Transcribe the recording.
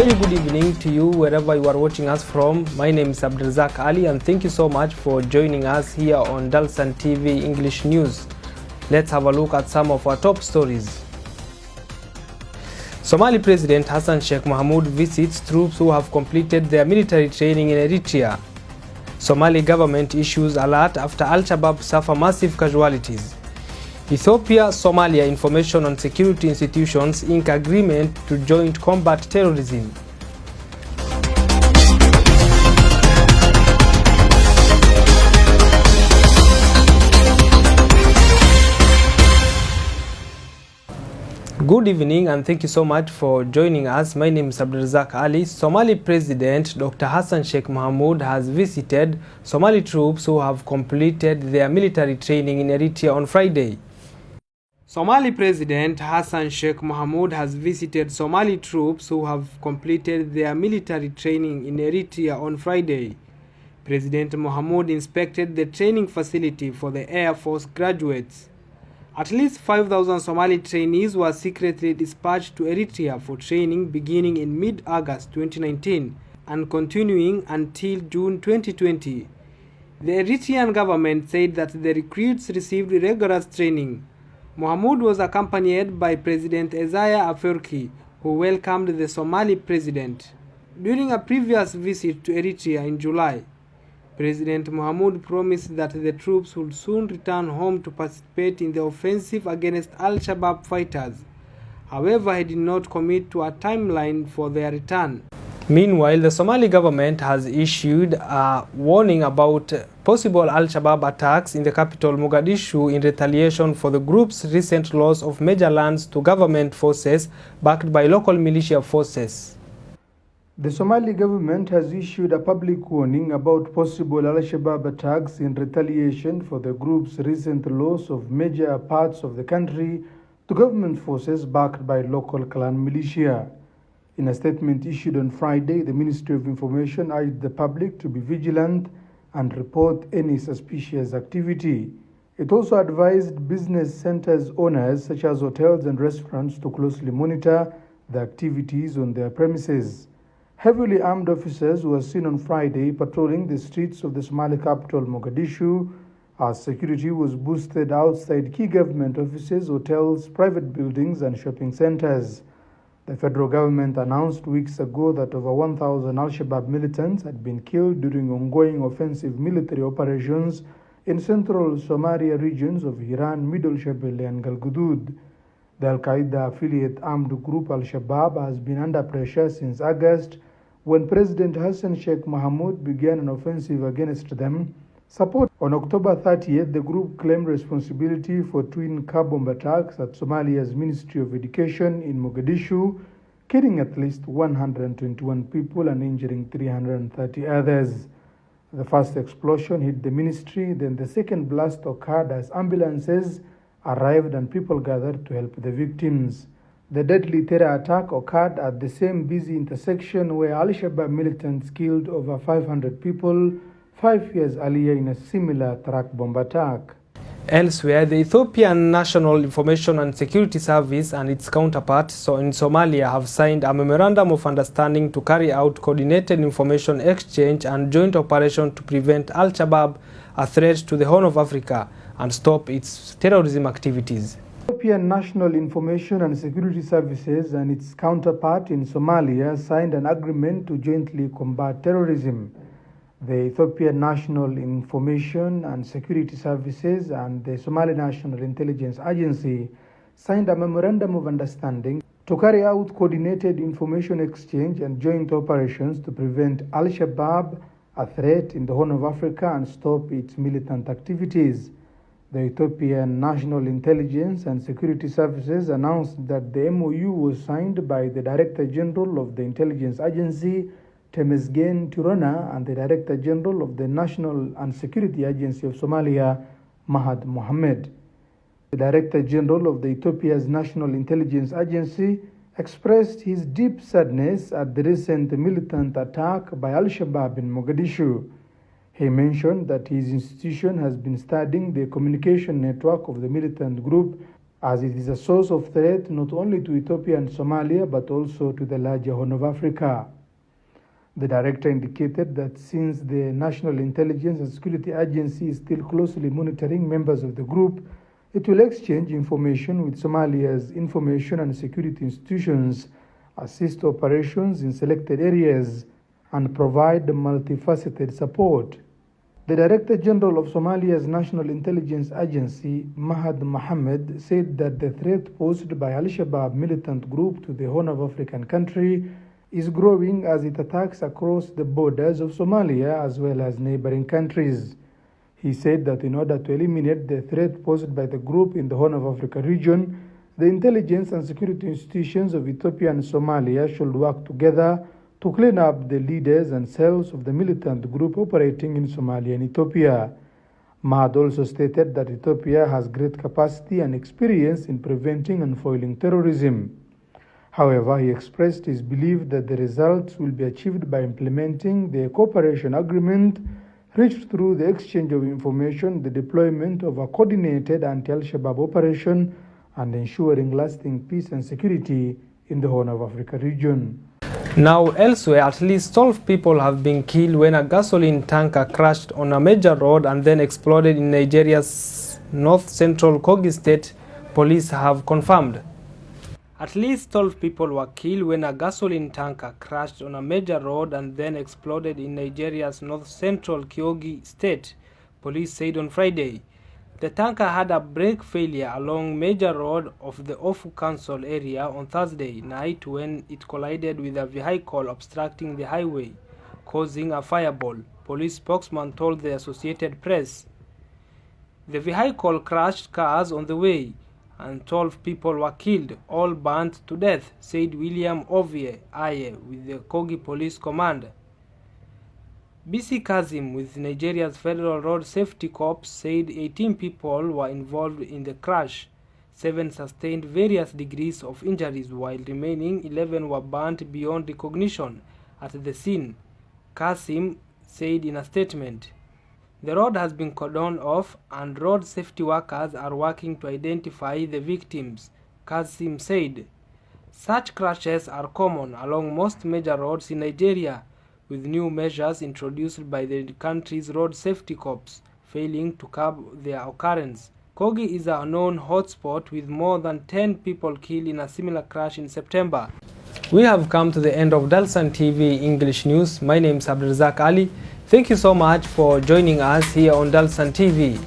very good evening to you wherever you are watching us from. My name is Abdelrazak Ali and thank you so much for joining us here on Dalsan TV English News. Let's have a look at some of our top stories. Somali President Hassan Sheikh Mohamud visits troops who have completed their military training in Eritrea. Somali government issues alert after Al-Shabaab suffer massive casualties. Ethiopia-Somalia Information on Security Institutions ink agreement to joint combat terrorism. Good evening and thank you so much for joining us. My name is Abdelrazak Ali. Somali President Dr. Hassan Sheikh Mohamud has visited Somali troops who have completed their military training in Eritrea on Friday. Somali President Hassan Sheikh Mohamud has visited Somali troops who have completed their military training in Eritrea on Friday. President Mohamud inspected the training facility for the Air Force graduates. At least 5,000 Somali trainees were secretly dispatched to Eritrea for training beginning in mid-August 2019 and continuing until June 2020. The Eritrean government said that the recruits received rigorous training. Mohamud was accompanied by President Isaias Afwerki, who welcomed the Somali president. During a previous visit to Eritrea in July, President Mohamud promised that the troops would soon return home to participate in the offensive against Al-Shabaab fighters. However, he did not commit to a timeline for their return. Meanwhile, the Somali government has issued a warning about possible Al-Shabaab attacks in the capital Mogadishu in retaliation for the group's recent loss of major lands to government forces backed by local militia forces. The Somali government has issued a public warning about possible Al-Shabaab attacks in retaliation for the group's recent loss of major parts of the country to government forces backed by local clan militia. In a statement issued on Friday, the Ministry of Information urged the public to be vigilant and report any suspicious activity. It also advised business centers owners such as hotels and restaurants to closely monitor the activities on their premises. Heavily armed officers were seen on Friday patrolling the streets of the Somali capital Mogadishu as security was boosted outside key government offices, hotels, private buildings and shopping centers. The federal government announced weeks ago that over 1,000 Al-Shabaab militants had been killed during ongoing offensive military operations in central Somalia regions of Hiran, Middle Shabelle and Galgudud. The Al-Qaeda affiliate armed group Al-Shabaab has been under pressure since August when President Hassan Sheikh Mohamud began an offensive against them. On October 30th, the group claimed responsibility for twin car bomb attacks at Somalia's Ministry of Education in Mogadishu, killing at least 121 people and injuring 330 others. The first explosion hit the ministry, then the second blast occurred as ambulances arrived and people gathered to help the victims. The deadly terror attack occurred at the same busy intersection where Al-Shabaab militants killed over 500 people 5 years earlier in a similar truck bomb attack. Elsewhere, the Ethiopian National Information and Security Service and its counterparts in Somalia have signed a memorandum of understanding to carry out coordinated information exchange and joint operation to prevent Al-Shabaab, a threat to the Horn of Africa, and stop its terrorism activities. Ethiopian National Information and Security Services and its counterpart in Somalia signed an agreement to jointly combat terrorism. The Ethiopian National Information and Security Services and the Somali National Intelligence Agency signed a memorandum of understanding to carry out coordinated information exchange and joint operations to prevent Al-Shabaab, a threat in the Horn of Africa, and stop its militant activities. The Ethiopian National Intelligence and Security Services announced that the MOU was signed by the Director General of the Intelligence Agency, Temesgen Tirona, and the Director General of the National and Security Agency of Somalia, Mahad Mohammed. The Director General of the Ethiopia's National Intelligence Agency expressed his deep sadness at the recent militant attack by Al-Shabaab in Mogadishu. He mentioned that his institution has been studying the communication network of the militant group as it is a source of threat not only to Ethiopia and Somalia but also to the larger Horn of Africa. The director indicated that since the National Intelligence and Security Agency is still closely monitoring members of the group, it will exchange information with Somalia's information and security institutions, assist operations in selected areas, and provide multifaceted support. The Director General of Somalia's National Intelligence Agency, Mahad Mohammed, said that the threat posed by Al-Shabaab militant group to the Horn of African country is growing as it attacks across the borders of Somalia as well as neighboring countries. He said that in order to eliminate the threat posed by the group in the Horn of Africa region, the intelligence and security institutions of Ethiopia and Somalia should work together to clean up the leaders and cells of the militant group operating in Somalia and Ethiopia. Mahad also stated that Ethiopia has great capacity and experience in preventing and foiling terrorism. However, he expressed his belief that the results will be achieved by implementing the cooperation agreement reached through the exchange of information, the deployment of a coordinated anti-Al-Shabaab operation, and ensuring lasting peace and security in the Horn of Africa region. Now elsewhere, at least 12 people have been killed when a gasoline tanker crashed on a major road and then exploded in Nigeria's north-central Kogi state, police have confirmed. At least 12 people were killed when a gasoline tanker crashed on a major road and then exploded in Nigeria's north-central Kogi state, police said on Friday. The tanker had a brake failure along major road of the Ofu Council area on Thursday night when it collided with a vehicle obstructing the highway, causing a fireball, police spokesman told the Associated Press. The vehicle crashed cars on the way, and 12 people were killed, all burnt to death, said William Ovie Aye with the Kogi Police Command. BC Kazim with Nigeria's Federal Road Safety Corps said 18 people were involved in the crash. 7 sustained various degrees of injuries while remaining 11 were burnt beyond recognition at the scene, Kazim said in a statement. The road has been cordoned off and road safety workers are working to identify the victims, Kazim said. Such crashes are common along most major roads in Nigeria, with new measures introduced by the country's road safety corps failing to curb their occurrence. Kogi is a known hotspot with more than 10 people killed in a similar crash in September. We have come to the end of Dalsan TV English News. My name is Abdelrazak Ali. Thank you so much for joining us here on Dalsan TV.